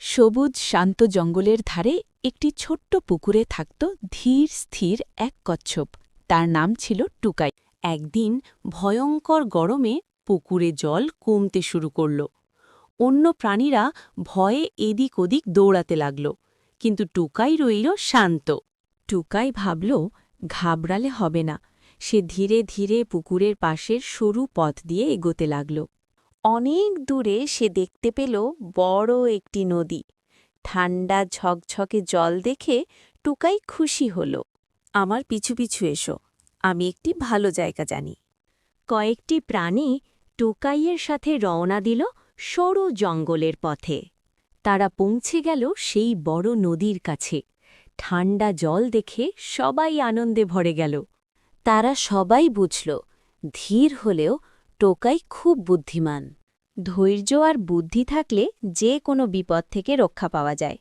সবুজ শান্ত জঙ্গলের ধারে একটি ছোট্ট পুকুরে থাকত ধীর স্থির এক কচ্ছপ। তার নাম ছিল টুকাই। একদিন ভয়ঙ্কর গরমে পুকুরে জল কমতে শুরু করল। অন্য প্রাণীরা ভয়ে এদিক ওদিক দৌড়াতে লাগল, কিন্তু টুকাই রইল শান্ত। টুকাই ভাবল, ঘাবড়ালে হবে না। সে ধীরে ধীরে পুকুরের পাশের সরু পথ দিয়ে এগোতে লাগল। অনেক দূরে সে দেখতে পেল বড় একটি নদী। ঠান্ডা ঝকঝকে জল দেখে টুকাই খুশি হল। আমার পিছু পিছু এসো, আমি একটি ভালো জায়গা জানি। কয়েকটি প্রাণী টুকাইয়ের সাথে রওনা দিল সরু জঙ্গলের পথে। তারা পৌঁছে গেল সেই বড় নদীর কাছে। ঠান্ডা জল দেখে সবাই আনন্দে ভরে গেল। তারা সবাই বুঝল, ধীর হলেও টোকাই খুব বুদ্ধিমান। ধৈর্য আর বুদ্ধি থাকলে যে কোনো বিপদ থেকে রক্ষা পাওয়া যায়।